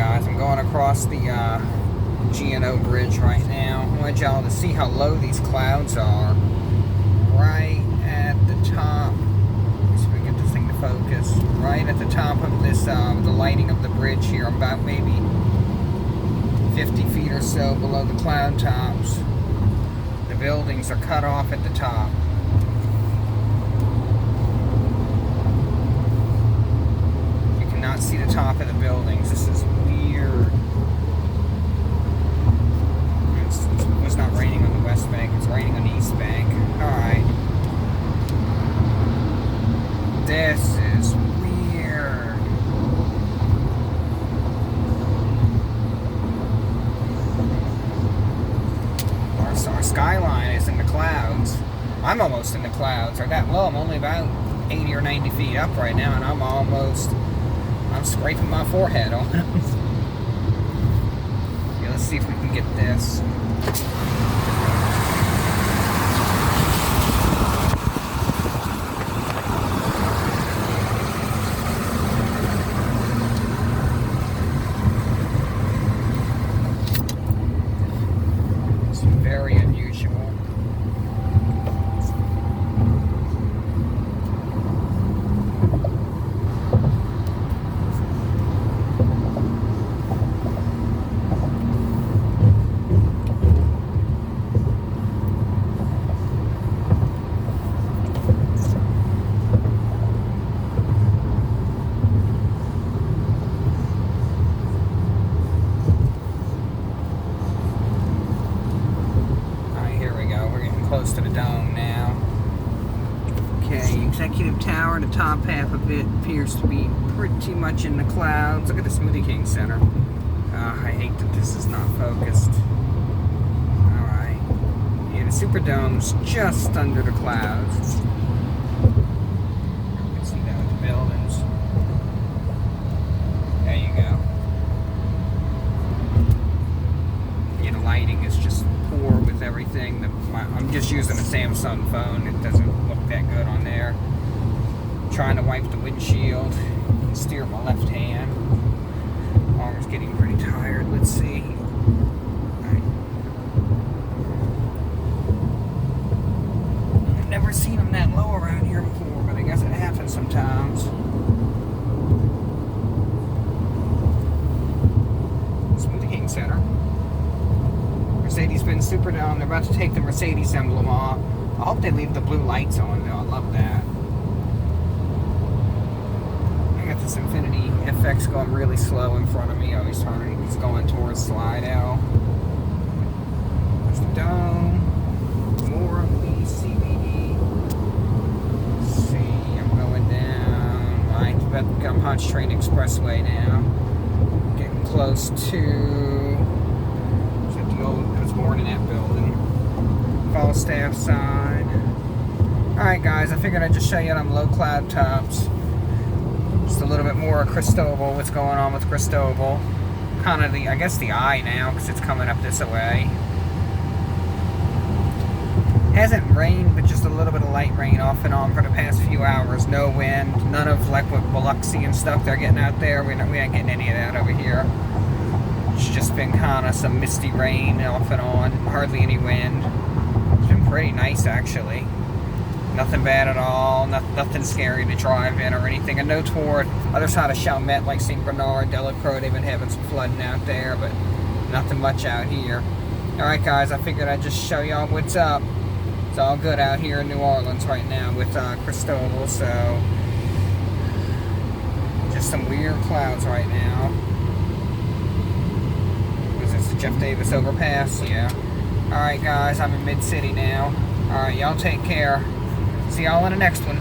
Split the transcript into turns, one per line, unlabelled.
guys, I'm going across the G&O bridge right now. I want y'all to see how low these clouds are. Right at the top. Let's see if we can get this thing to focus. Right at the top of this, the lighting of the bridge here. I'm about maybe 50 feet or so below the cloud tops. The buildings are cut off at the top. You cannot see the top of the buildings. This is weird. It's not raining on the West Bank, it's raining on the East Bank. Alright. This is weird. Our skyline is in the clouds. I'm almost in the clouds. Or that low, I'm only about 80 or 90 feet up right now, and I'm scraping my forehead on them. Okay, let's see if we can get this. It's very unusual. Close to the dome now. Okay, Executive Tower, the top half of it appears to be pretty much in the clouds. Look at the Smoothie King Center. I hate that this is not focused. Alright. Yeah, the Superdome's just under the clouds. You can see that with the buildings. There you go. Yeah, the lighting is just poor with everything. I'm just using a Samsung phone. It doesn't look that good on there. I'm trying to wipe the windshield. Steer with my left hand. Arm's getting pretty tired. Let's see. Right. I've never seen them that low around here before, but I guess it happens sometimes. Smoothie King Center. Mercedes-Benz Superdome. They're about to take the Mercedes emblem off. I hope they leave the blue lights on though. I love that. I got this Infiniti FX going really slow in front of me. Oh, he's going towards Slidell. There's the dome. More of the CBD. Let's see. I'm going down. I'm Hunch Train Expressway now. Getting close to. I was born in that building. Falstaff sign. Alright guys, I figured I'd just show you them low cloud tops. Just a little bit more of Cristobal, what's going on with Cristobal. Kind of I guess the eye now, because it's coming up this way. Hasn't rained, but just a little bit of light rain off and on for the past few hours. No wind, none of like what Biloxi and stuff they're getting out there. We ain't getting any of that over here. It's just been kind of some misty rain off and on, hardly any wind. It's been pretty nice actually. Nothing bad at all, nothing scary to drive in or anything. I know toward other side of Chalmette, like St. Bernard, Delacroix, they've been having some flooding out there, but nothing much out here. Alright guys, I figured I'd just show y'all what's up. It's all good out here in New Orleans right now with Cristobal, so just some weird clouds right now. Jeff Davis overpass, yeah. Alright guys, I'm in Mid-City now. Alright, y'all take care. See y'all in the next one.